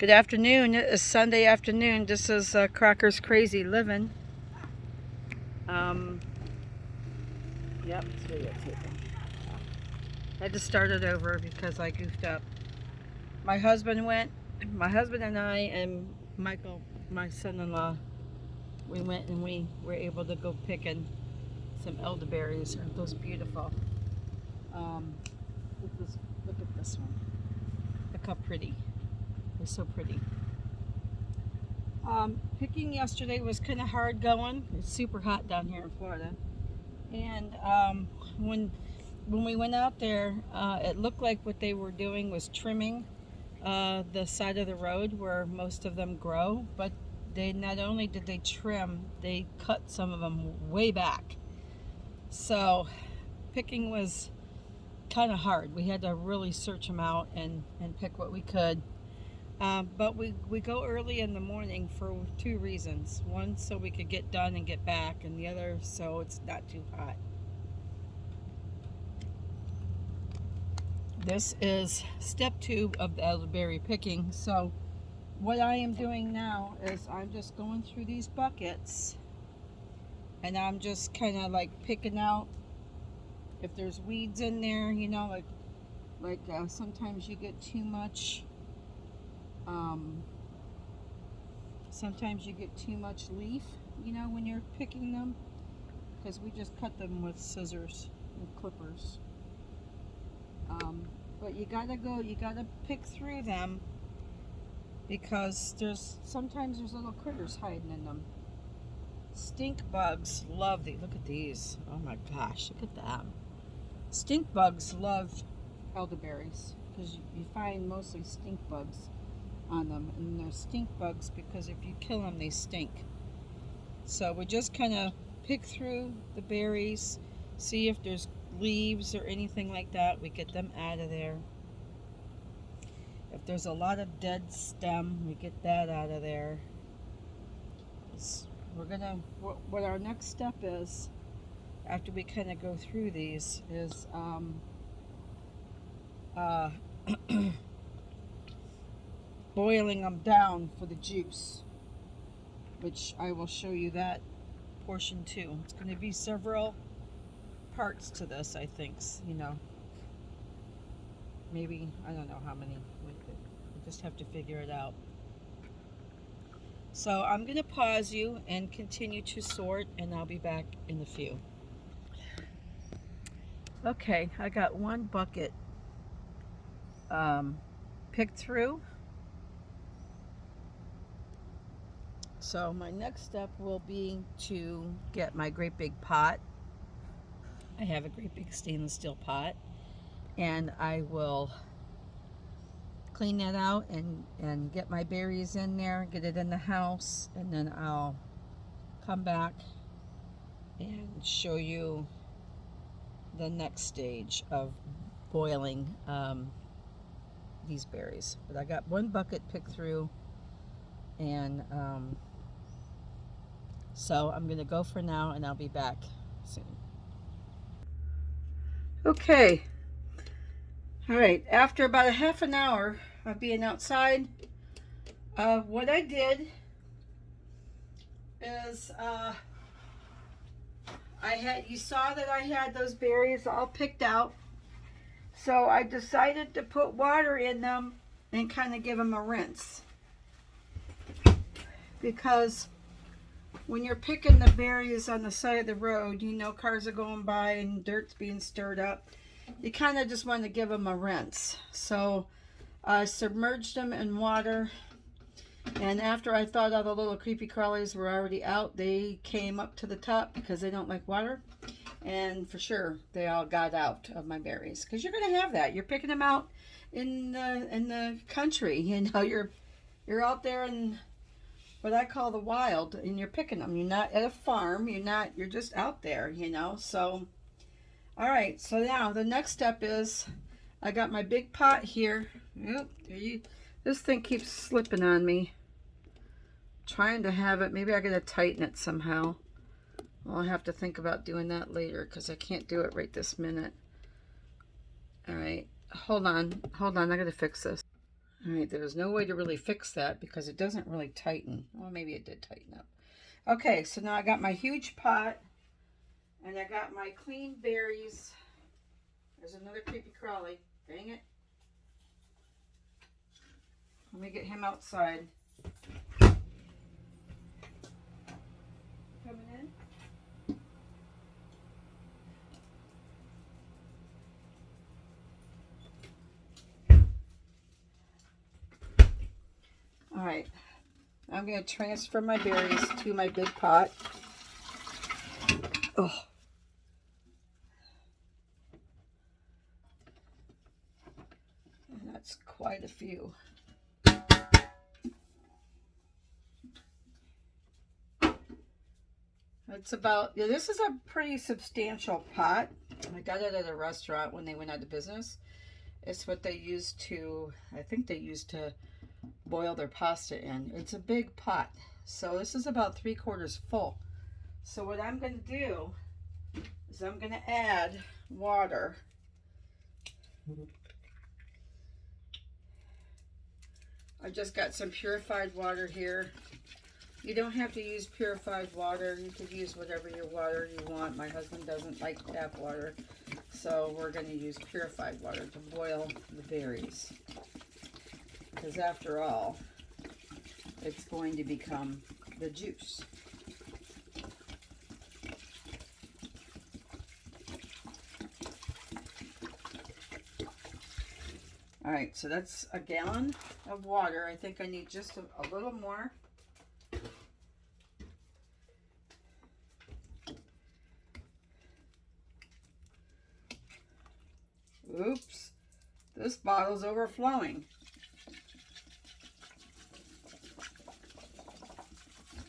Good afternoon. It is Sunday afternoon. This is Crocker's Crazy Living. Yep, it's videotaping. I had to start it over because I goofed up. My husband and I and Michael, my son-in-law, we went and we were able to go picking some elderberries. Aren't those beautiful? Look at this one. Look how pretty. They're so pretty. Picking yesterday was kind of hard going. It's super hot down here in Florida. And when we went out there, it looked like what they were doing was trimming the side of the road where most of them grow. But they not only did they trim, they cut some of them way back. So picking was kind of hard. We had to really search them out and pick what we could. But we go early in the morning for two reasons. One, so we could get done and get back, and the other, so it's not too hot. This is step 2 of the elderberry picking. So what I am doing now is I'm just going through these buckets, and I'm just kind of like picking out if there's weeds in there, you know, like sometimes you get too much. Sometimes you get too much leaf, you know, when you're picking them, because we just cut them with scissors and clippers. But you gotta pick through them, because sometimes there's little critters hiding in them. Stink bugs love these. Look at these. Oh my gosh, look at them. Stink bugs love elderberries because you find mostly stink bugs on them, and they're stink bugs because if you kill them they stink. So we just kind of pick through the berries, see if there's leaves or anything like that, we get them out of there. If there's a lot of dead stem, we get that out of there. What our next step is, after we kind of go through these, is boiling them down for the juice, which I will show you that portion too. It's going to be several parts to this, I think, you know, maybe, I don't know how many. We just have to figure it out. So I'm going to pause you and continue to sort, and I'll be back in a few. Okay, I got one bucket picked through. So my next step will be to get my great big pot. I have a great big stainless steel pot, and I will clean that out and get my berries in there, get it in the house, and then I'll come back and show you the next stage of boiling these berries. But I got one bucket picked through, and so I'm gonna go for now, and I'll be back soon. Okay, all right, after about a half an hour of being outside, what I did is you saw that I had those berries all picked out, so I decided to put water in them and kind of give them a rinse, because when you're picking the berries on the side of the road, you know, cars are going by and dirt's being stirred up, you kind of just want to give them a rinse. So I submerged them in water, and after I thought all the little creepy crawlies were already out, they came up to the top because they don't like water, and for sure they all got out of my berries, because you're going to have that. You're picking them out in the country, you know, you're out there in what I call the wild, and you're picking them. You're not at a farm. You're just out there, you know. So, all right. So now the next step is I got my big pot here. Yep, this thing keeps slipping on me. Trying to have it. Maybe I gotta tighten it somehow. I'll have to think about doing that later because I can't do it right this minute. All right. Hold on. I gotta fix this. All right, there's no way to really fix that because it doesn't really tighten. Well, maybe it did tighten up. Okay, so now I got my huge pot and I got my clean berries. There's another creepy crawly. Dang it. Let me get him outside. Coming in. All right, I'm going to transfer my berries to my big pot. Oh. And that's quite a few. It's about, yeah, this is a pretty substantial pot. I got it at a restaurant when they went out of business. It's what they used to, I think they used to boil their pasta in. It's a big pot. So this is about 3/4 full. So what I'm going to do is I'm going to add water. I just got some purified water here. You don't have to use purified water. You could use whatever your water you want. My husband doesn't like tap water, so we're going to use purified water to boil the berries. Because after all, it's going to become the juice. All right, so that's a gallon of water. I think I need just a little more. Oops, this bottle's overflowing.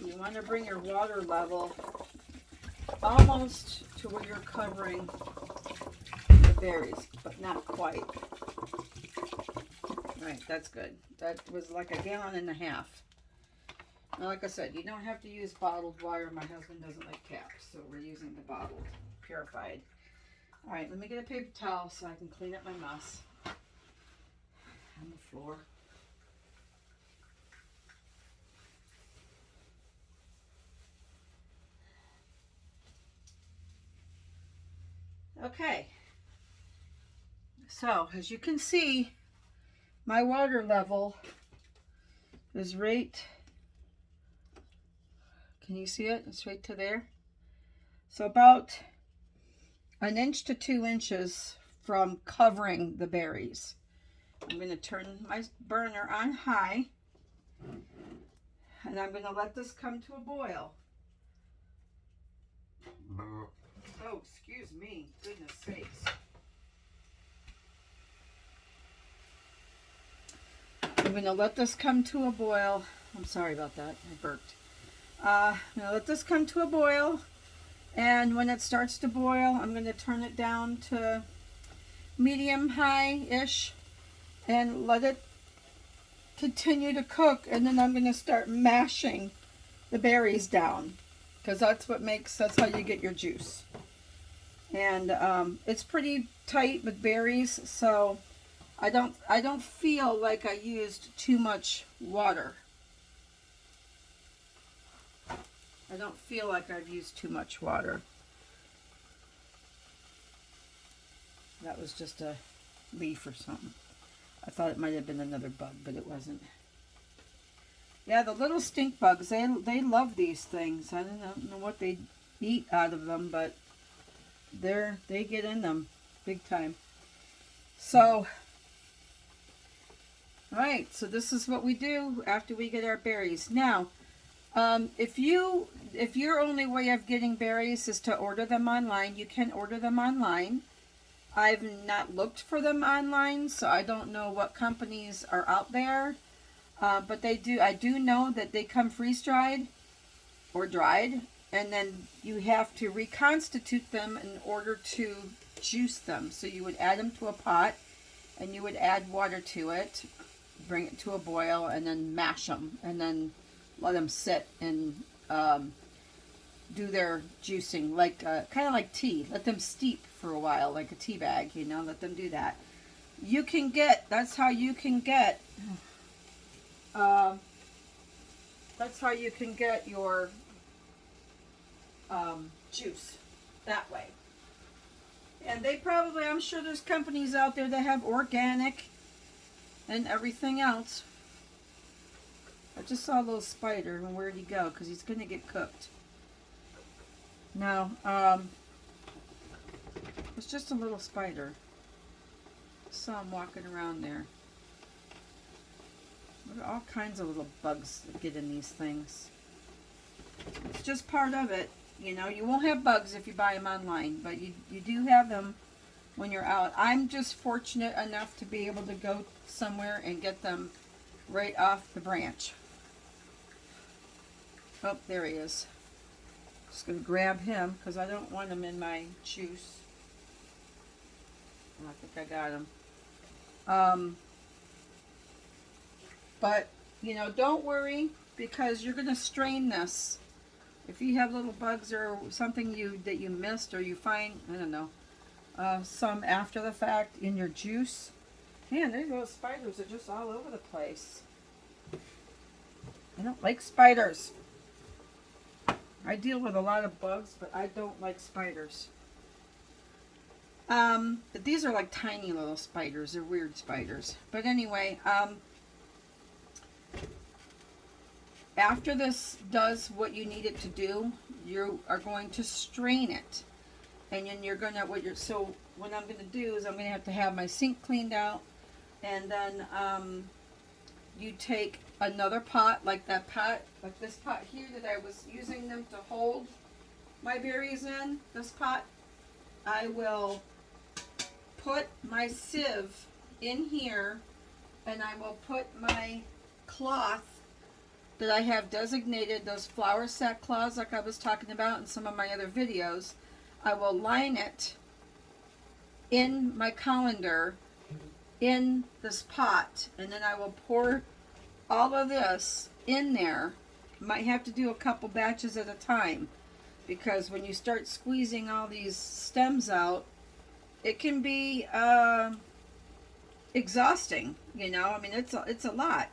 You want to bring your water level almost to where you're covering the berries, but not quite. Right, that's good. That was like 1.5 gallons. Now, like I said, you don't have to use bottled water. My husband doesn't like taps, so we're using the bottled, purified. All right, let me get a paper towel so I can clean up my mess on the floor. Okay, so as you can see, my water level is right, can you see it? It's right to there. So about 1 inch to 2 inches from covering the berries. I'm going to turn my burner on high and I'm going to let this come to a boil. Oh, excuse me, goodness sakes. I'm going to let this come to a boil. I'm sorry about that, I burped. I'm going to let this come to a boil, and when it starts to boil, I'm going to turn it down to medium high-ish and let it continue to cook, and then I'm going to start mashing the berries down, because that's how you get your juice. And it's pretty tight with berries, so I don't feel like I used too much water. I don't feel like I've used too much water. That was just a leaf or something. I thought it might have been another bug, but it wasn't. Yeah, the little stink bugs, they love these things. I don't know what they eat out of them, but they get in them big time. So, all right, so this is what we do after we get our berries. Now, if your only way of getting berries is to order them online, you can order them online. I've not looked for them online, so I don't know what companies are out there. But I do know that they come freeze-dried or dried, and then you have to reconstitute them in order to juice them. So you would add them to a pot, and you would add water to it, bring it to a boil, and then mash them, and then let them sit and do their juicing, like kind of like tea. Let them steep for a while, like a tea bag, let them do that. That's how you can get That's how you can get your juice that way. And they probably, I'm sure there's companies out there that have organic and everything else. I just saw a little spider, and where'd he go? Because he's going to get cooked. No, it's just a little spider. Saw him walking around there. There are all kinds of little bugs that get in these things. It's just part of it. You know, you won't have bugs if you buy them online, but you do have them when you're out. I'm just fortunate enough to be able to go somewhere and get them right off the branch. Oh, there he is. Just going to grab him because I don't want him in my juice. I think I got him. But, you know, don't worry because you're going to strain this. If you have little bugs or something that you missed or you find, I don't know, some after the fact in your juice. Man, those spiders are just all over the place. I don't like spiders. I deal with a lot of bugs, but I don't like spiders. But these are like tiny little spiders. They're weird spiders. But anyway, after this does what you need it to do, you are going to strain it. And then you're going to, so what I'm going to do is I'm going to have my sink cleaned out. And then you take another pot, like that pot, like this pot here that I was using them to hold my berries in, this pot. I will put my sieve in here, and I will put my cloth that I have designated, those flour sack cloths like I was talking about in some of my other videos. I will line it in my colander in this pot, and then I will pour all of this in there. Might have to do a couple batches at a time because when you start squeezing all these stems out, it can be exhausting, you know. I mean, it's a lot.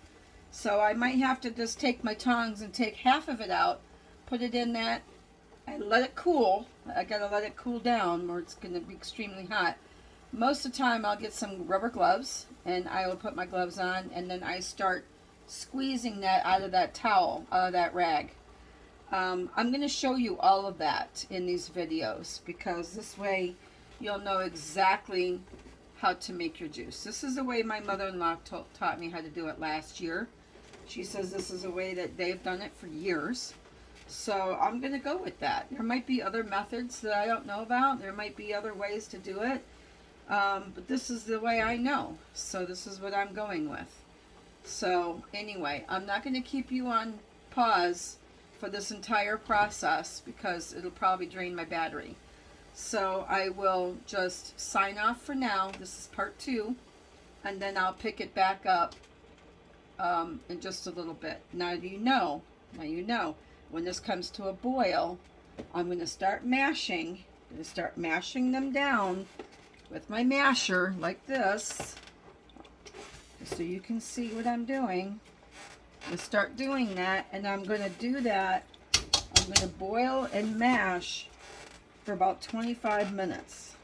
So I might have to just take my tongs and take half of it out, put it in that, and let it cool. I gotta let it cool down or it's gonna be extremely hot. Most of the time I'll get some rubber gloves and I will put my gloves on, and then I start squeezing that out of that towel, out of that rag. I'm going to show you all of that in these videos because this way you'll know exactly how to make your juice. This is the way my mother-in-law taught me how to do it last year. She says this is a way that they've done it for years. So I'm going to go with that. There might be other methods that I don't know about. There might be other ways to do it. But this is the way I know. So this is what I'm going with. So anyway, I'm not going to keep you on pause for this entire process because it'll probably drain my battery. So I will just sign off for now. This is part 2. And then I'll pick it back up in just a little bit. Now you know, when this comes to a boil, I'm going to start mashing. I'm going to start mashing them down with my masher like this. So you can see what I'm doing. I'm going to start doing that, and I'm going to do that. I'm going to boil and mash for about 25 minutes.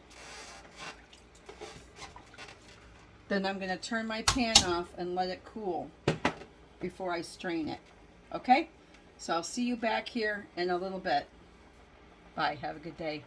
Then I'm going to turn my pan off and let it cool before I strain it. Okay? So I'll see you back here in a little bit. Bye. Have a good day.